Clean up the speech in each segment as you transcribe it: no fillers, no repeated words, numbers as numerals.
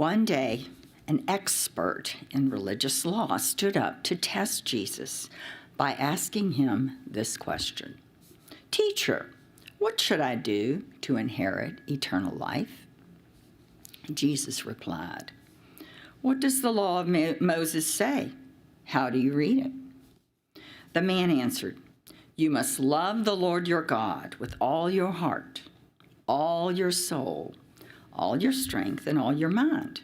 One day, an expert in religious law stood up to test Jesus by asking him this question: "Teacher, what should I do to inherit eternal life?" Jesus replied, "What does the law of Moses say? How do you read it?" The man answered, "You must love the Lord your God with all your heart, all your soul, all your strength, and all your mind,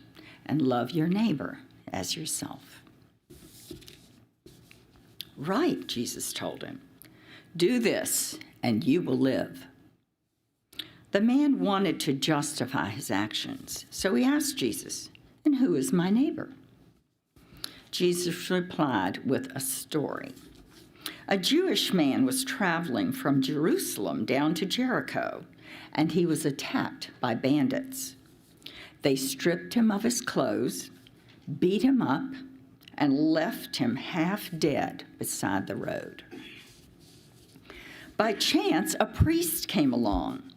and love your neighbor as yourself." "Right," Jesus told him. "Do this, and you will live." The man wanted to justify his actions, so he asked Jesus, "And who is my neighbor?" Jesus replied with a story. A Jewish man was traveling from Jerusalem down to Jericho, and he was attacked by bandits. They stripped him of his clothes, beat him up, and left him half dead beside the road. By chance, a priest came along,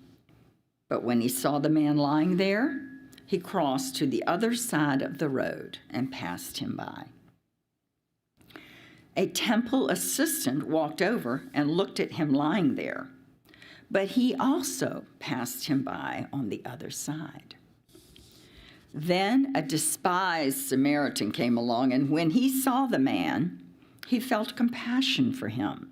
but when he saw the man lying there, he crossed to the other side of the road and passed him by. A temple assistant walked over and looked at him lying there, but he also passed him by on the other side. Then a despised Samaritan came along, and when he saw the man, he felt compassion for him.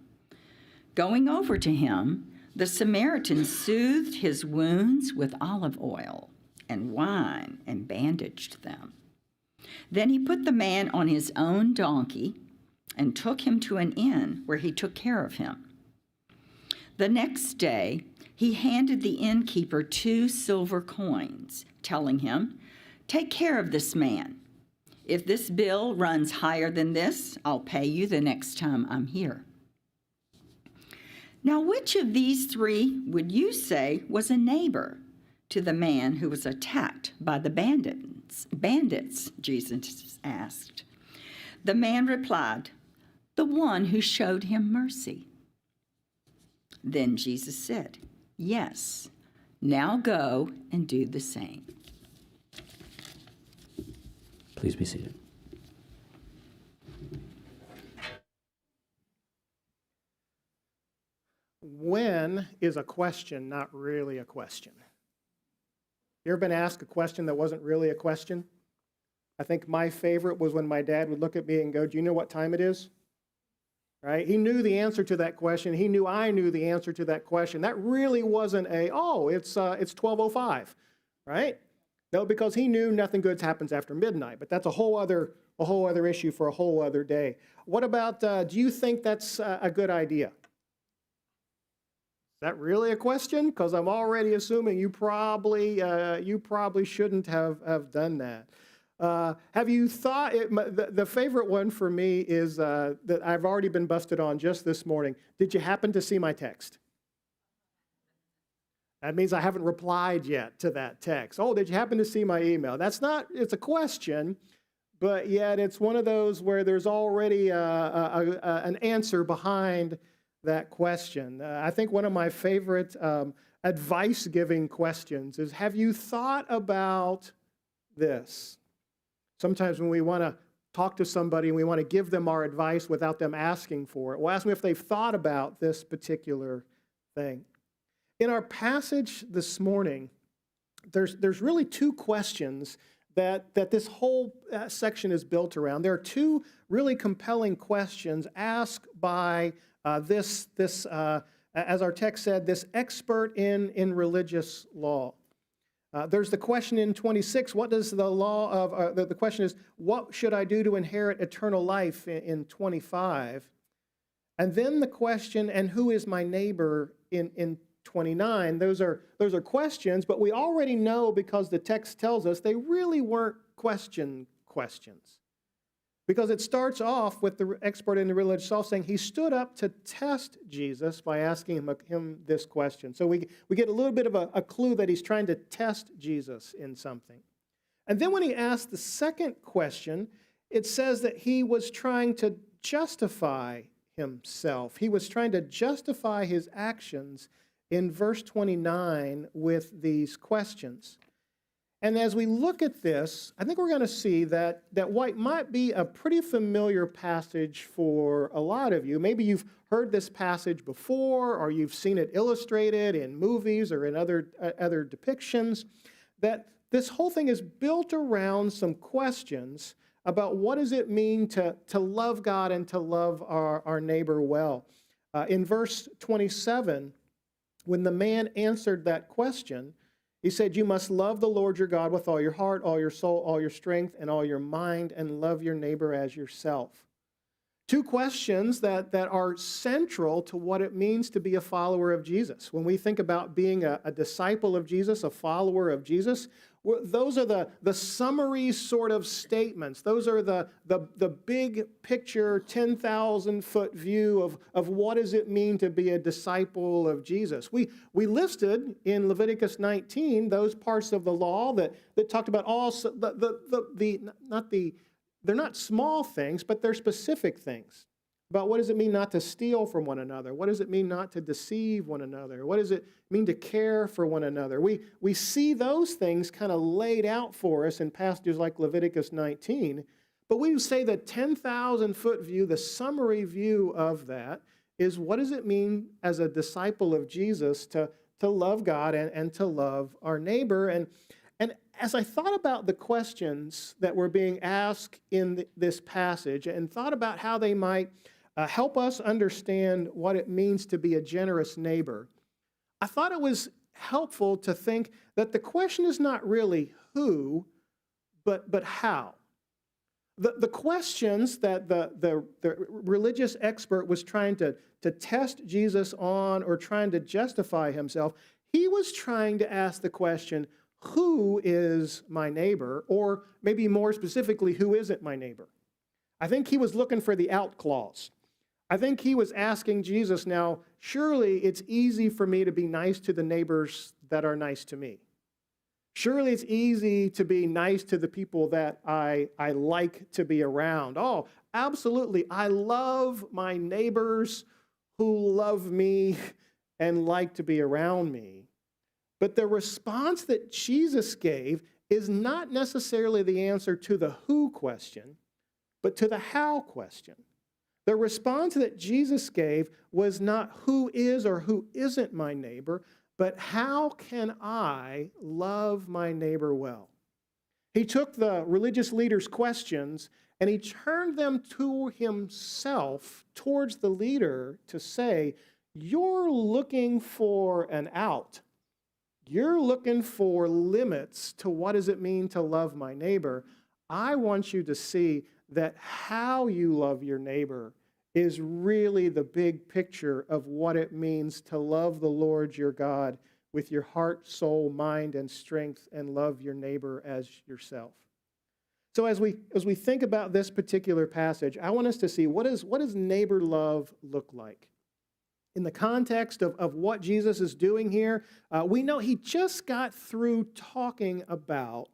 Going over to him, the Samaritan soothed his wounds with olive oil and wine and bandaged them. Then he put the man on his own donkey and took him to an inn where he took care of him. The next day, he handed the innkeeper 2 silver coins, telling him, "Take care of this man. If this bill runs higher than this, I'll pay you the next time I'm here." Now, which of these 3 would you say was a neighbor to the man who was attacked by the bandits, Jesus asked. The man replied, "The one who showed him mercy." Then Jesus said, "Yes, now go and do the same." Please be seated. When is a question not really a question? You ever been asked a question that wasn't really a question? I think my favorite was when my dad would look at me and go, "Do you know what time it is?" Right? He knew the answer to that question. He knew I knew the answer to that question. That really wasn't it's 12:05, right? No, because he knew nothing good happens after midnight. But that's a whole other issue for a whole other day. What about, do you think that's a good idea? Is that really a question? Because I'm already assuming you probably shouldn't have done that. Have you thought, the favorite one for me is that I've already been busted on just this morning. Did you happen to see my text? That means I haven't replied yet to that text. Oh, did you happen to see my email? It's a question, but yet it's one of those where there's already an answer behind that question. I think one of my favorite advice-giving questions is, have you thought about this? Sometimes when we want to talk to somebody and we want to give them our advice without them asking for it, we'll ask them if they've thought about this particular thing. In our passage this morning, there's really 2 questions that this whole section is built around. There are 2 really compelling questions asked by as our text said, this expert in religious law. There's the question in 26, what does the law of, the question is, what should I do to inherit eternal life in 25? And then the question, and who is my neighbor in 29? Those are questions, but we already know because the text tells us they really weren't questions. Because it starts off with the expert in the religious law saying he stood up to test Jesus by asking him this question. So we get a little bit of a clue that he's trying to test Jesus in something. And then when he asked the second question, it says that he was trying to justify himself. He was trying to justify his actions in verse 29 with these questions. And as we look at this, I think we're going to see that what might be a pretty familiar passage for a lot of you. Maybe you've heard this passage before, or you've seen it illustrated in movies or in other depictions, that this whole thing is built around some questions about what does it mean to love God and to love our neighbor well. In verse 27, when the man answered that question, he said, "You must love the Lord your God with all your heart, all your soul, all your strength, and all your mind, and love your neighbor as yourself." Two questions that are central to what it means to be a follower of Jesus. When we think about being a disciple of Jesus, a follower of Jesus, those are the summary sort of statements. Those are the big picture, 10,000-foot view of what does it mean to be a disciple of Jesus. We listed in Leviticus 19 those parts of the law that talked about all they're not small things, but they're specific things about what does it mean not to steal from one another? What does it mean not to deceive one another? What does it mean to care for one another? We see those things kind of laid out for us in passages like Leviticus 19, but we would say the 10,000-foot view, the summary view of that, is what does it mean as a disciple of Jesus to love God and to love our neighbor? And as I thought about the questions that were being asked in this passage and thought about how they might help us understand what it means to be a generous neighbor, I thought it was helpful to think that the question is not really who, but how. The questions that the religious expert was trying to test Jesus on or trying to justify himself, he was trying to ask the question, who is my neighbor? Or maybe more specifically, who isn't my neighbor? I think he was looking for the out clause. I think he was asking Jesus, now, surely it's easy for me to be nice to the neighbors that are nice to me. Surely it's easy to be nice to the people that I like to be around. Oh, absolutely. I love my neighbors who love me and like to be around me. But the response that Jesus gave is not necessarily the answer to the who question, but to the how question. The response that Jesus gave was not who is or who isn't my neighbor, but how can I love my neighbor well? He took the religious leaders' questions and he turned them to himself, towards the leader, to say, you're looking for an out. You're looking for limits to what does it mean to love my neighbor. I want you to see that how you love your neighbor is really the big picture of what it means to love the Lord your God with your heart, soul, mind, and strength, and love your neighbor as yourself. So as we think about this particular passage, I want us to see what does neighbor love look like? In the context of what Jesus is doing here, we know he just got through talking about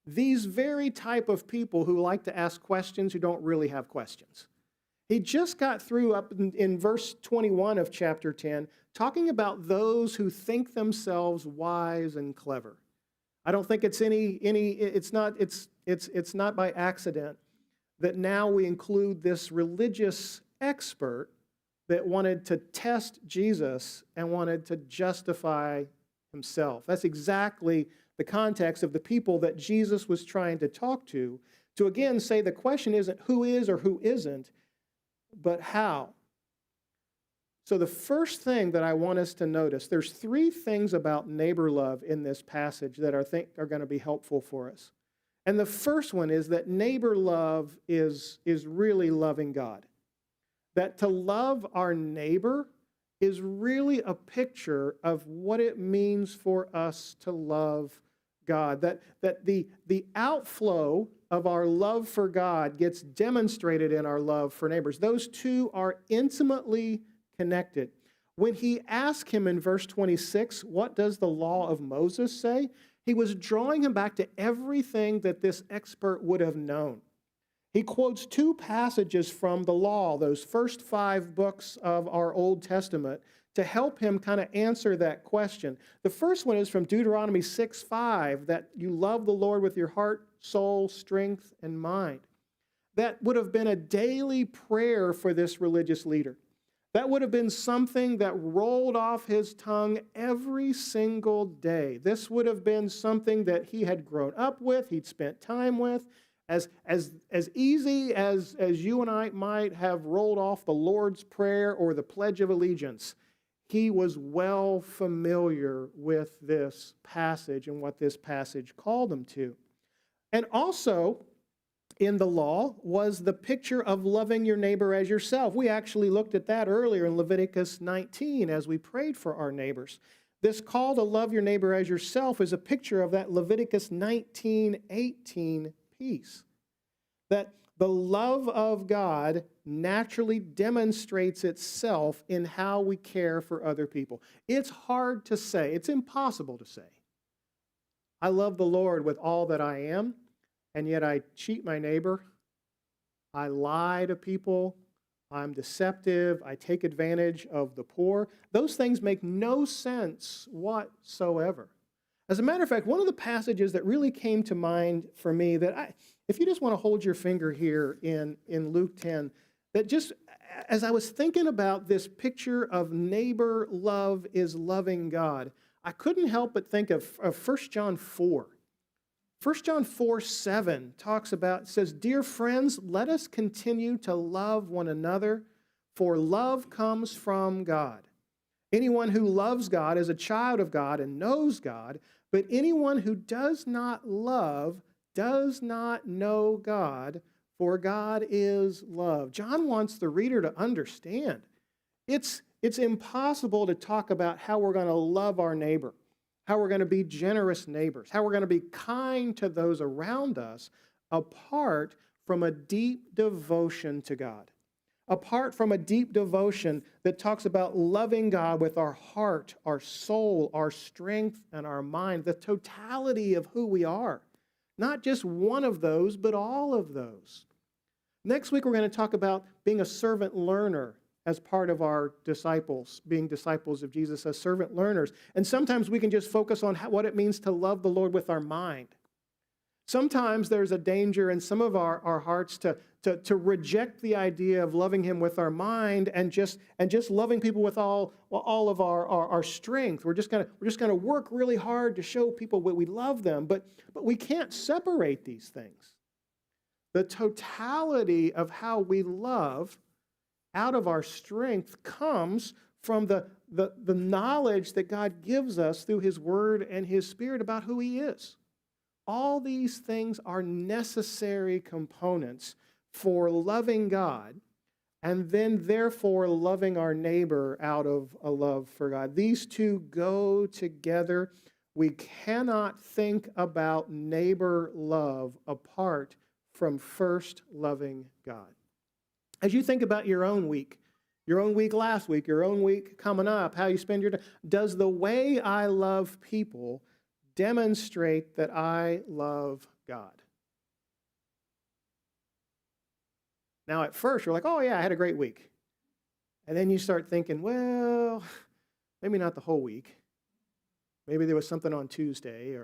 these very type of people who like to ask questions who don't really have questions. He just got through up in verse 21 of chapter 10 talking about those who think themselves wise and clever. I don't think it's it's not by accident that now we include this religious expert that wanted to test Jesus and wanted to justify himself. That's exactly the context of the people that Jesus was trying to talk to again say the question isn't who is or who isn't, but how. So the first thing that I want us to notice, there's three things about neighbor love in this passage that I think are going to be helpful for us. And the first one is that neighbor love is really loving God. That to love our neighbor is really a picture of what it means for us to love God. That the outflow of our love for God gets demonstrated in our love for neighbors. Those two are intimately connected. When he asked him in verse 26, what does the law of Moses say? He was drawing him back to everything that this expert would have known. He quotes two passages from the law, those first 5 books of our Old Testament, to help him kind of answer that question. The first one is from Deuteronomy 6:5, that you love the Lord with your heart, soul, strength, and mind. That would have been a daily prayer for this religious leader. That would have been something that rolled off his tongue every single day. This would have been something that he had grown up with, he'd spent time with. As easy as you and I might have rolled off the Lord's Prayer or the Pledge of Allegiance, he was well familiar with this passage and what this passage called him to. And also, in the law was the picture of loving your neighbor as yourself. We actually looked at that earlier in Leviticus 19 as we prayed for our neighbors. This call to love your neighbor as yourself is a picture of that Leviticus 19:18 piece. That the love of God naturally demonstrates itself in how we care for other people. It's hard to say, it's impossible to say, I love the Lord with all that I am, and yet I cheat my neighbor, I lie to people, I'm deceptive, I take advantage of the poor. Those things make no sense whatsoever. As a matter of fact, one of the passages that really came to mind for me if you just want to hold your finger here in Luke 10, that just as I was thinking about this picture of neighbor love is loving God, I couldn't help but think of 1 John 4. 1 John 4:7 says, Dear friends, let us continue to love one another, for love comes from God. Anyone who loves God is a child of God and knows God, but anyone who does not love does not know God, for God is love. John wants the reader to understand. It's impossible to talk about how we're going to love our neighbor, how we're going to be generous neighbors, how we're going to be kind to those around us, apart from a deep devotion to God. Apart from a deep devotion that talks about loving God with our heart, our soul, our strength, and our mind, the totality of who we are. Not just one of those, but all of those. Next week, we're going to talk about being a servant learner as part of our disciples, being disciples of Jesus as servant learners. And sometimes we can just focus on what it means to love the Lord with our mind. Sometimes there's a danger in some of our hearts to reject the idea of loving him with our mind and just loving people with all of our strength. We're just gonna work really hard to show people that we love them, but we can't separate these things. The totality of how we love out of our strength comes from the knowledge that God gives us through his word and his spirit about who he is. All these things are necessary components for loving God and then therefore loving our neighbor out of a love for God. These two go together. We cannot think about neighbor love apart from first loving God. As you think about your own week last week, your own week coming up, how you spend your time, does the way I love people demonstrate that I love God? Now, at first, you're like, oh, yeah, I had a great week. And then you start thinking, well, maybe not the whole week. Maybe there was something on Tuesday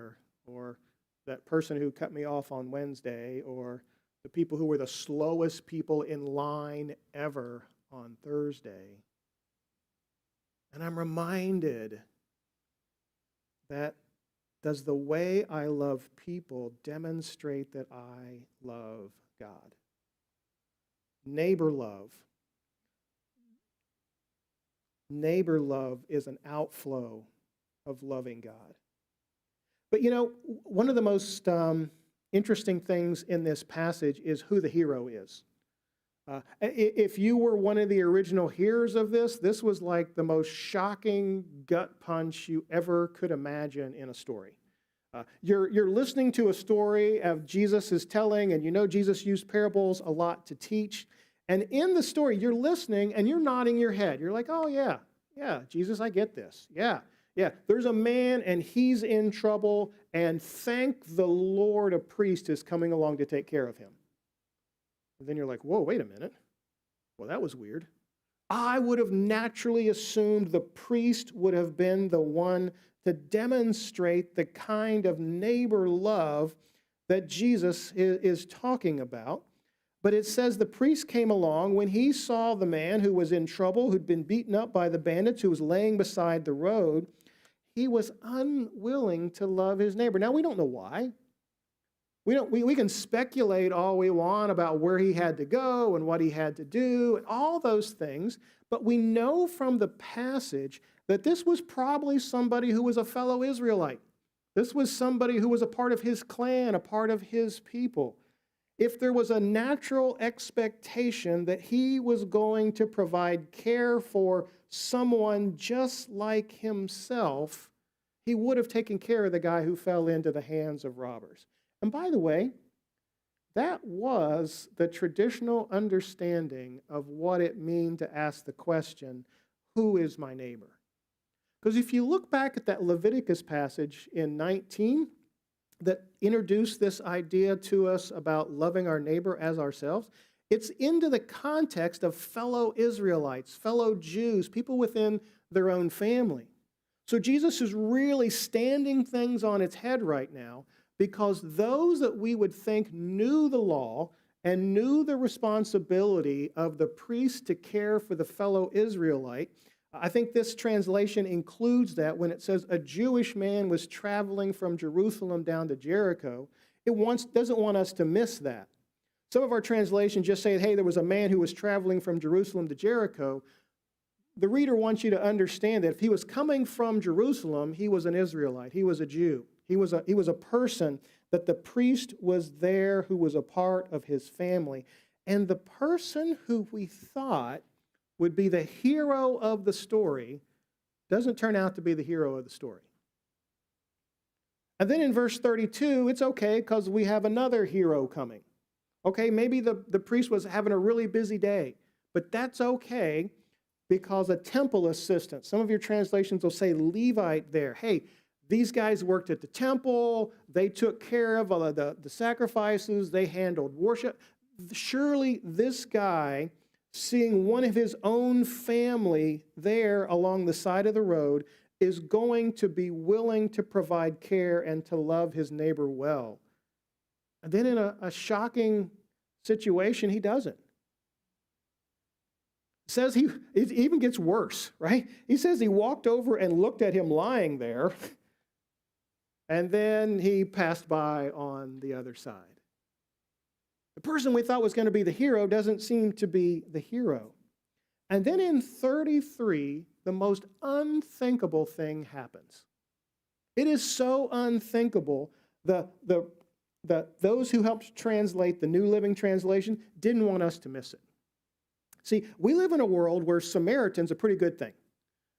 or that person who cut me off on Wednesday or the people who were the slowest people in line ever on Thursday. And I'm reminded that does the way I love people demonstrate that I love God? Neighbor love. Neighbor love is an outflow of loving God. But one of the most interesting things in this passage is who the hero is. If you were one of the original hearers of this was like the most shocking gut punch you ever could imagine in a story. You're listening to a story of Jesus is telling, and Jesus used parables a lot to teach. And in the story, you're listening and you're nodding your head. You're like, oh, yeah, Jesus, I get this. Yeah. There's a man and he's in trouble, and thank the Lord a priest is coming along to take care of him. And then you're like, whoa, wait a minute. Well, that was weird. I would have naturally assumed the priest would have been the one to demonstrate the kind of neighbor love that Jesus is talking about. But it says the priest came along when he saw the man who was in trouble, who'd been beaten up by the bandits, who was laying beside the road. He was unwilling to love his neighbor. Now, we don't know why. We can speculate all we want about where he had to go and what he had to do and all those things, but we know from the passage that this was probably somebody who was a fellow Israelite. This was somebody who was a part of his clan, a part of his people. If there was a natural expectation that he was going to provide care for someone just like himself, he would have taken care of the guy who fell into the hands of robbers. And by the way, that was the traditional understanding of what it means to ask the question, who is my neighbor? Because if you look back at that Leviticus passage in 19 that introduced this idea to us about loving our neighbor as ourselves, it's into the context of fellow Israelites, fellow Jews, people within their own family. So Jesus is really standing things on its head right now, because those that we would think knew the law and knew the responsibility of the priest to care for the fellow Israelite, I think this translation includes that when it says a Jewish man was traveling from Jerusalem down to Jericho. It doesn't want us to miss that. Some of our translations just say, hey, there was a man who was traveling from Jerusalem to Jericho. The reader wants you to understand that if he was coming from Jerusalem, he was an Israelite. He was a Jew. He was a person that the priest was there who was a part of his family. And the person who we thought would be the hero of the story doesn't turn out to be the hero of the story. And then in verse 32, it's okay because we have another hero coming. Okay, maybe the priest was having a really busy day, but that's okay because a temple assistant, some of your translations will say Levite there. Hey, these guys worked at the temple. They took care of the sacrifices. They handled worship. Surely this guy, seeing one of his own family there along the side of the road, is going to be willing to provide care and to love his neighbor well. And then in a shocking situation, he doesn't. It says it even gets worse, right? He says he walked over and looked at him lying there, and then he passed by on the other side. The person we thought was going to be the hero doesn't seem to be the hero. And then in 33, the most unthinkable thing happens. It is so unthinkable that those who helped translate the New Living Translation didn't want us to miss it. See, we live in a world where Samaritan's a pretty good thing.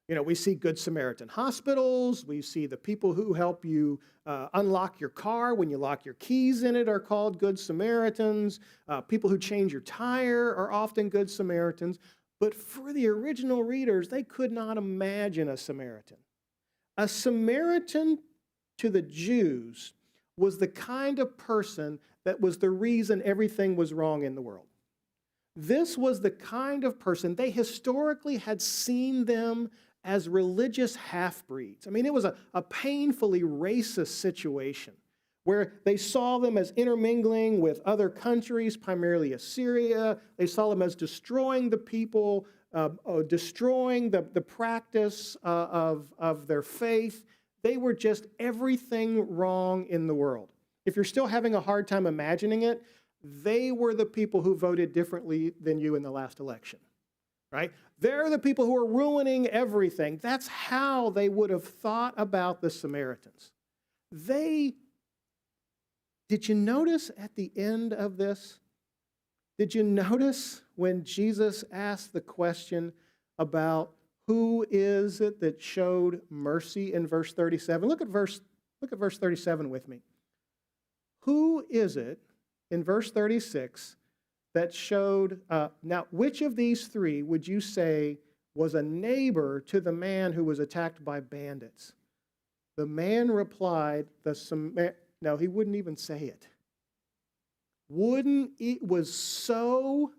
You know, we see Good Samaritan hospitals. We see the people who help you unlock your car when you lock your keys in it are called Good Samaritans. People who change your tire are often Good Samaritans. But for the original readers, they could not imagine a Samaritan. A Samaritan to the Jews was the kind of person that was the reason everything was wrong in the world. This was the kind of person, they historically had seen them as religious half-breeds. I mean, it was a painfully racist situation where they saw them as intermingling with other countries, primarily Assyria. They saw them as destroying the people, destroying the practice of their faith. They were just everything wrong in the world. If you're still having a hard time imagining it, they were the people who voted differently than you in the last election, right? They're the people who are ruining everything. That's how they would have thought about the Samaritans. Did you notice at the end of this? Did you notice when Jesus asked the question about who is it that showed mercy in verse 37? Look at verse 37 with me. Who is it in verse 36 that showed, now which of these three would you say was a neighbor to the man who was attacked by bandits? The man replied, no, he wouldn't even say it. It was so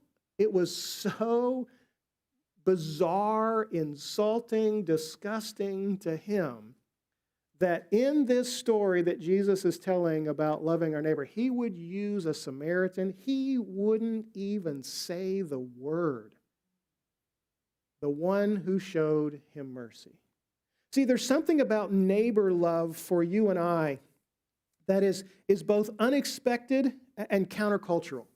bizarre, insulting, disgusting to him that in this story that Jesus is telling about loving our neighbor, he would use a Samaritan. He wouldn't even say the word. The one who showed him mercy. See, there's something about neighbor love for you and I that is both unexpected and countercultural.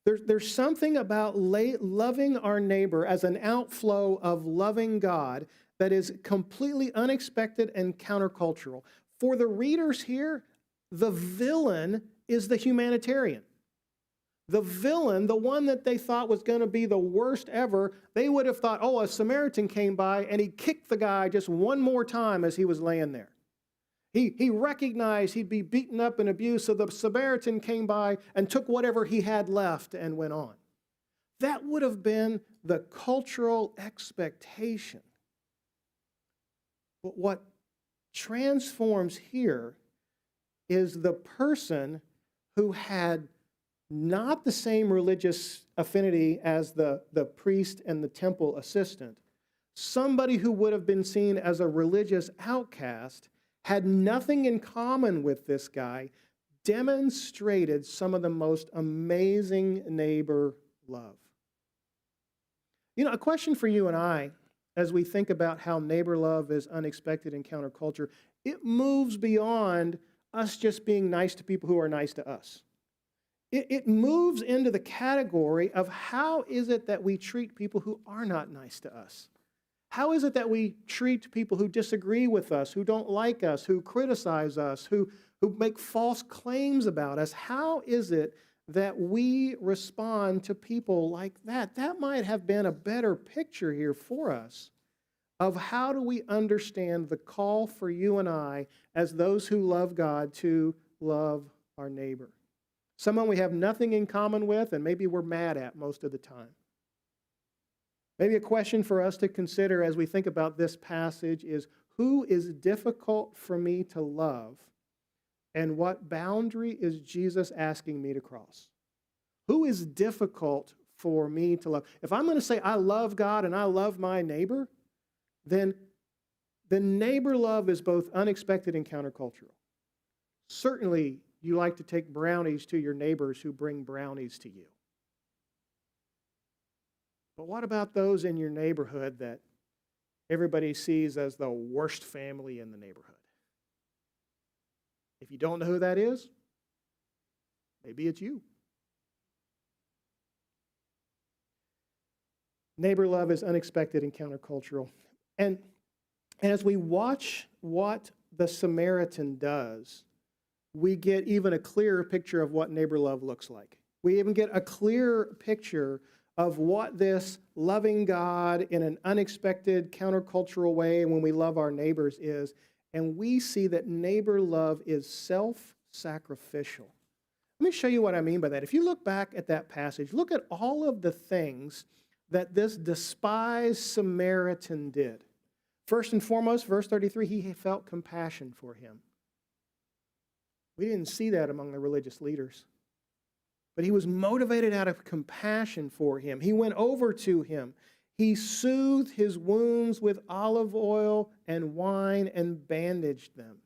There's something about loving our neighbor as an outflow of loving God that is completely unexpected and countercultural. For the readers here, the villain is the humanitarian. The villain, the one that they thought was going to be the worst ever, they would have thought, oh, a Samaritan came by and he kicked the guy just one more time as he was laying there. He recognized he'd be beaten up and abused, so the Samaritan came by and took whatever he had left and went on. That would have been the cultural expectation. But what transforms here is the person who had not the same religious affinity as the priest and the temple assistant, somebody who would have been seen as a religious outcast, had nothing in common with this guy, demonstrated some of the most amazing neighbor love. You know, a question for you and I, as we think about how neighbor love is unexpected in counterculture, it moves beyond us just being nice to people who are nice to us. It moves into the category of how is it that we treat people who are not nice to us? How is it that we treat people who disagree with us, who don't like us, who criticize us, who make false claims about us? How is it that we respond to people like that? That might have been a better picture here for us of how do we understand the call for you and I as those who love God to love our neighbor. Someone we have nothing in common with and maybe we're mad at most of the time. Maybe a question for us to consider as we think about this passage is, who is difficult for me to love, and what boundary is Jesus asking me to cross? Who is difficult for me to love? If I'm going to say I love God and I love my neighbor, then the neighbor love is both unexpected and countercultural. Certainly, you like to take brownies to your neighbors who bring brownies to you. But what about those in your neighborhood that everybody sees as the worst family in the neighborhood? If you don't know who that is, maybe it's you. Neighbor love is unexpected and countercultural. And as we watch what the Samaritan does, we get even a clearer picture of what neighbor love looks like. We even get a clearer picture of what this loving God in an unexpected, countercultural way when we love our neighbors is. And we see that neighbor love is self-sacrificial. Let me show you what I mean by that. If you look back at that passage, look at all of the things that this despised Samaritan did. First and foremost, verse 33, he felt compassion for him. We didn't see that among the religious leaders. But he was motivated out of compassion for him. He went over to him. He soothed his wounds with olive oil and wine and bandaged them.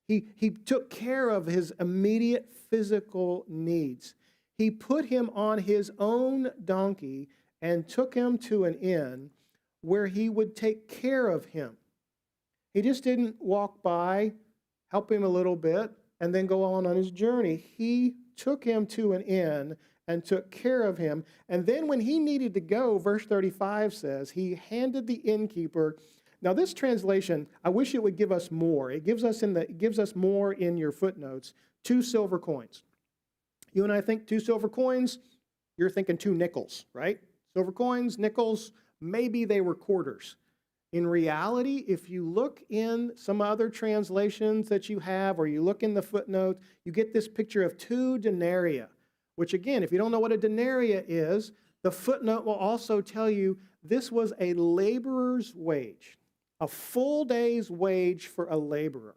He took care of his immediate physical needs. He put him on his own donkey and took him to an inn where he would take care of him. He just didn't walk by, help him a little bit, and then go on his journey. He took him to an inn and took care of him. And then when he needed to go, verse 35 says, he handed the innkeeper. Now this translation, I wish it would give us more. It gives us more in your footnotes, 2 silver coins. You and I think 2 silver coins, you're thinking 2 nickels, right? Silver coins, nickels, maybe they were quarters. In reality, if you look in some other translations that you have, or you look in the footnote, you get this picture of 2 denarii, which again, if you don't know what a denarii is, the footnote will also tell you this was a laborer's wage, a full day's wage for a laborer.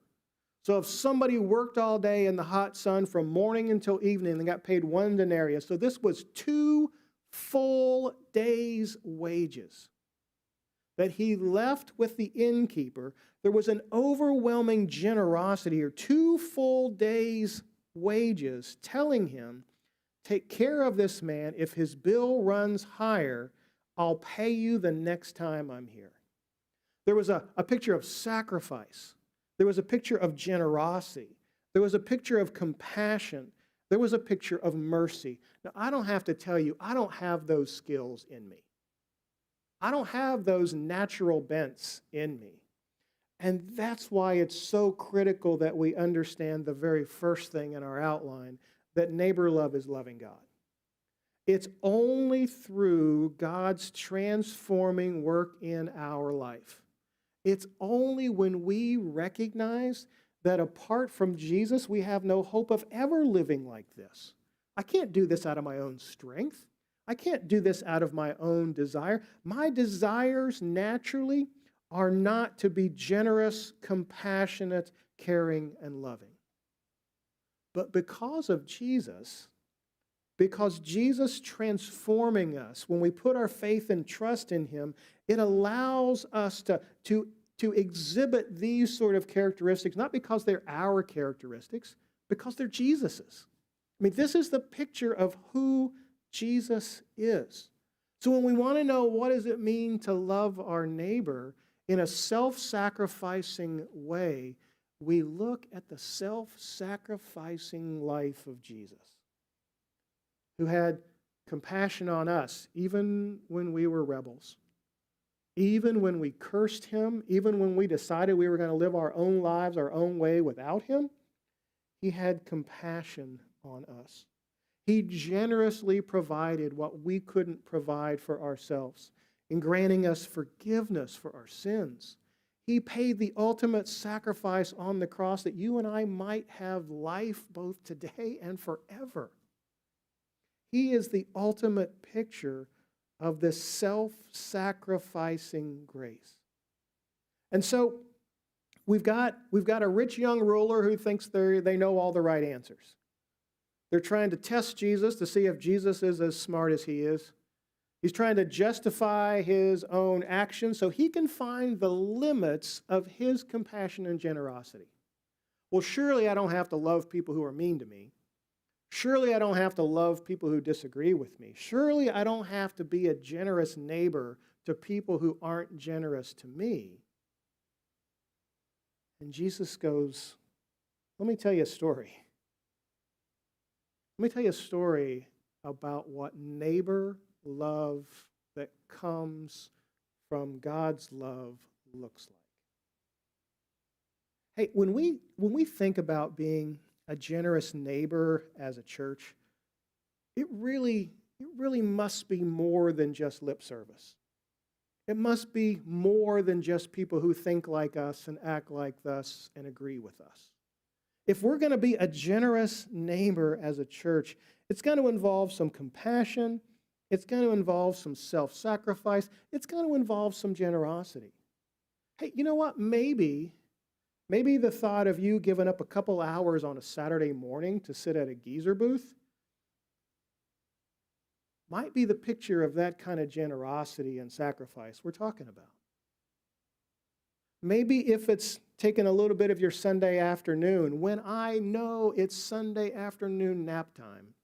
So if somebody worked all day in the hot sun from morning until evening, they got paid 1 denarius. So this was 2 full days' wages. that he left with the innkeeper, there was an overwhelming generosity, or 2 full days' wages, telling him, take care of this man. If his bill runs higher, I'll pay you the next time I'm here. There was a picture of sacrifice. There was a picture of generosity. There was a picture of compassion. There was a picture of mercy. Now, I don't have to tell you, I don't have those skills in me. I don't have those natural bents in me. And that's why it's so critical that we understand the very first thing in our outline, that neighbor love is loving God. It's only through God's transforming work in our life. It's only when we recognize that apart from Jesus, we have no hope of ever living like this. I can't do this out of my own strength. I can't do this out of my own desire. My desires naturally are not to be generous, compassionate, caring, and loving. But because of Jesus, because Jesus transforming us, when we put our faith and trust in him, it allows us to exhibit these sort of characteristics, not because they're our characteristics, because they're Jesus's. I mean, this is the picture of who Jesus is. So when we want to know what does it mean to love our neighbor in a self-sacrificing way, we look at the self-sacrificing life of Jesus, who had compassion on us even when we were rebels, even when we cursed him, even when we decided we were going to live our own lives our own way without him. He had compassion on us. He generously provided what we couldn't provide for ourselves in granting us forgiveness for our sins. He paid the ultimate sacrifice on the cross that you and I might have life both today and forever. He is the ultimate picture of this self-sacrificing grace. And so we've got a rich young ruler who thinks they know all the right answers. They're trying to test Jesus to see if Jesus is as smart as he is. He's trying to justify his own actions so he can find the limits of his compassion and generosity. Well, surely I don't have to love people who are mean to me. Surely I don't have to love people who disagree with me. Surely I don't have to be a generous neighbor to people who aren't generous to me. And Jesus goes, let me tell you a story. Let me tell you a story about what neighbor love that comes from God's love looks like. Hey, when we think about being a generous neighbor as a church, it really must be more than just lip service. It must be more than just people who think like us and act like us and agree with us. If we're going to be a generous neighbor as a church, it's going to involve some compassion. It's going to involve some self-sacrifice. It's going to involve some generosity. Hey, you know what? Maybe the thought of you giving up a couple hours on a Saturday morning to sit at a geezer booth might be the picture of that kind of generosity and sacrifice we're talking about. Maybe if it's taking a little bit of your Sunday afternoon, when I know it's Sunday afternoon nap time,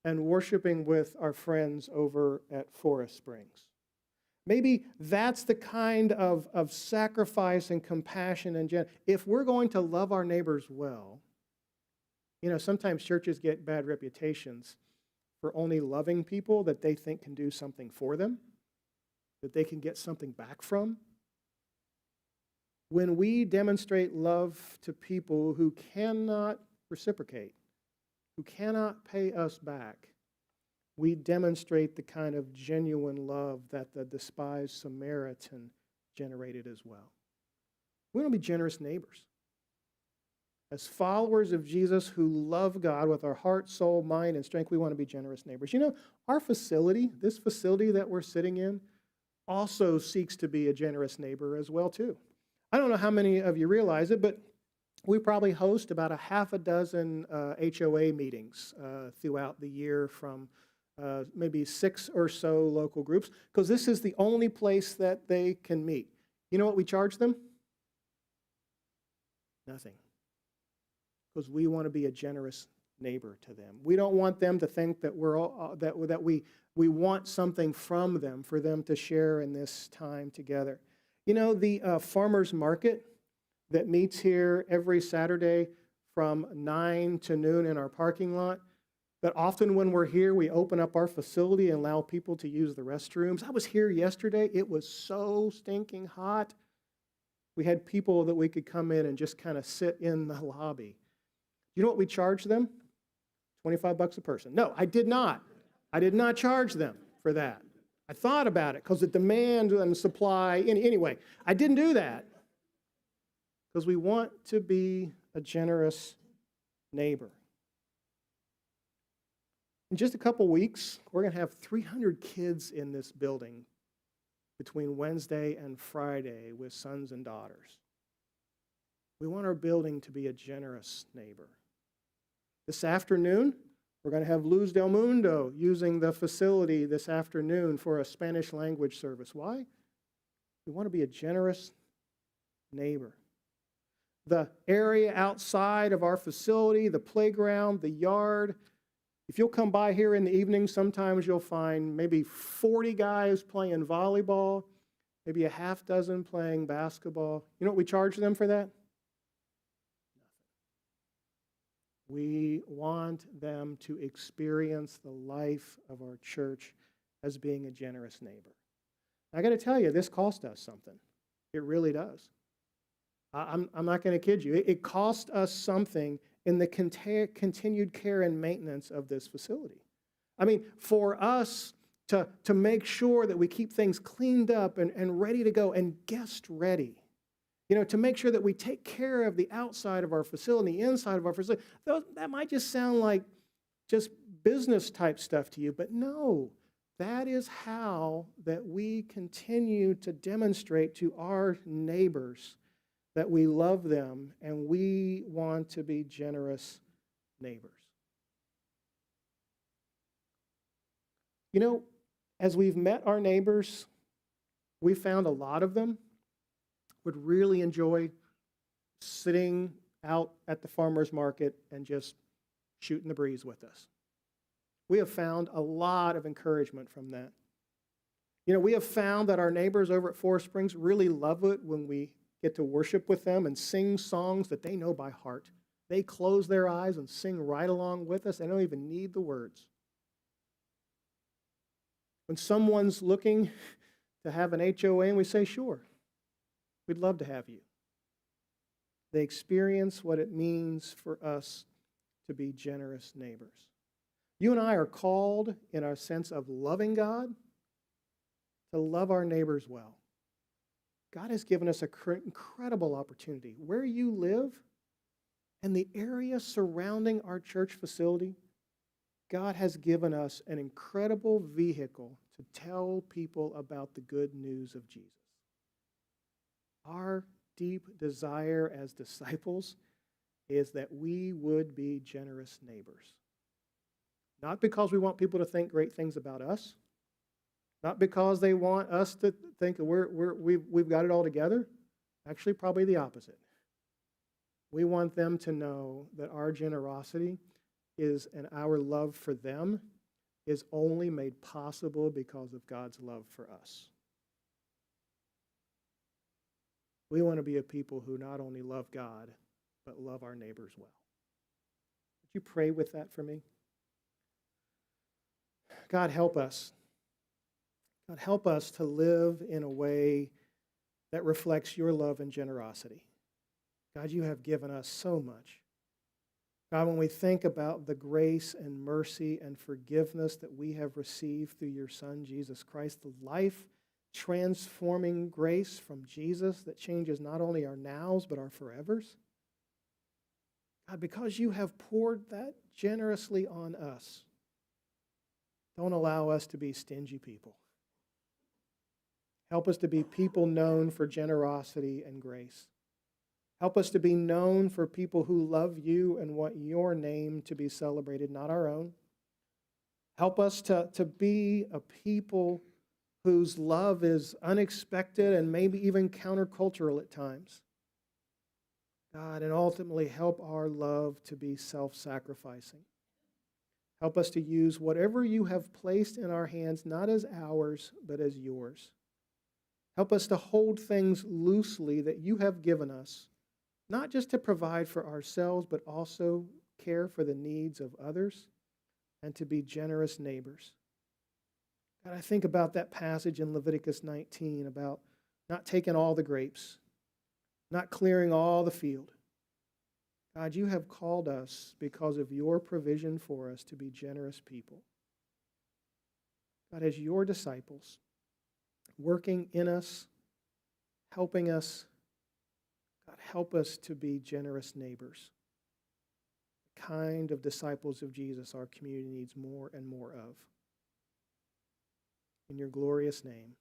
and worshiping with our friends over at Forest Springs. Maybe that's the kind of sacrifice and compassion and if we're going to love our neighbors well, you know, sometimes churches get bad reputations for only loving people that they think can do something for them, that they can get something back from. When we demonstrate love to people who cannot reciprocate, who cannot pay us back, we demonstrate the kind of genuine love that the despised Samaritan generated as well. We want to be generous neighbors. As followers of Jesus who love God with our heart, soul, mind, and strength, we want to be generous neighbors. You know, our facility, this facility that we're sitting in, also seeks to be a generous neighbor as well, too. I don't know how many of you realize it, but we probably host about a half a dozen HOA meetings throughout the year from maybe 6 or so local groups, because this is the only place that they can meet. You know what we charge them? Nothing. Because we want to be a generous neighbor to them. We don't want them to think that we want something from them for them to share in this time together. You know, the farmers market that meets here every Saturday from 9 to noon in our parking lot, but often when we're here, we open up our facility and allow people to use the restrooms. I was here yesterday. It was so stinking hot. We had people that we could come in and just kind of sit in the lobby. You know what we charged them? $25 a person. No, I did not. I did not charge them for that. I thought about it because the demand and supply. Anyway, I didn't do that because we want to be a generous neighbor. In just a couple weeks, we're going to have 300 kids in this building between Wednesday and Friday with sons and daughters. We want our building to be a generous neighbor. This afternoon, we're going to have Luz del Mundo using the facility this afternoon for a Spanish language service. Why? We want to be a generous neighbor. The area outside of our facility, the playground, the yard, if you'll come by here in the evening, sometimes you'll find maybe 40 guys playing volleyball, maybe a half dozen playing basketball. You know what we charge them for that? We want them to experience the life of our church as being a generous neighbor. I got to tell you, this cost us something. It really does. I'm not going to kid you. It cost us something in the continued care and maintenance of this facility. I mean, for us to make sure that we keep things cleaned up and ready to go and guest ready, you know, to make sure that we take care of the outside of our facility, the inside of our facility. That might just sound like just business type stuff to you, but no, that is how that we continue to demonstrate to our neighbors that we love them and we want to be generous neighbors. You know, as we've met our neighbors, we found a lot of them would really enjoy sitting out at the farmer's market and just shooting the breeze with us. We have found a lot of encouragement from that. You know, we have found that our neighbors over at Forest Springs really love it when we get to worship with them and sing songs that they know by heart. They close their eyes and sing right along with us. They don't even need the words. When someone's looking to have an HOA, and we say, sure, we'd love to have you. They experience what it means for us to be generous neighbors. You and I are called in our sense of loving God to love our neighbors well. God has given us an incredible opportunity. Where you live and the area surrounding our church facility, God has given us an incredible vehicle to tell people about the good news of Jesus. Our deep desire as disciples is that we would be generous neighbors. Not because we want people to think great things about us, not because they want us to think that we've got it all together. Actually, probably the opposite. We want them to know that our generosity and our love for them is only made possible because of God's love for us. We want to be a people who not only love God, but love our neighbors well. Would you pray with that for me? God, help us. God, help us to live in a way that reflects your love and generosity. God, you have given us so much. God, when we think about the grace and mercy and forgiveness that we have received through your Son, Jesus Christ, the life-transforming grace from Jesus that changes not only our nows but our forevers, God, because you have poured that generously on us, don't allow us to be stingy people. Help us to be people known for generosity and grace. Help us to be known for people who love you and want your name to be celebrated, not our own. Help us to be a people whose love is unexpected and maybe even countercultural at times. God, and ultimately help our love to be self-sacrificing. Help us to use whatever you have placed in our hands, not as ours, but as yours. Help us to hold things loosely that you have given us, not just to provide for ourselves, but also care for the needs of others and to be generous neighbors. God, I think about that passage in Leviticus 19 about not taking all the grapes, not clearing all the field. God, you have called us because of your provision for us to be generous people. God, as your disciples, working in us, helping us, God, help us to be generous neighbors, the kind of disciples of Jesus our community needs more and more of. In your glorious name.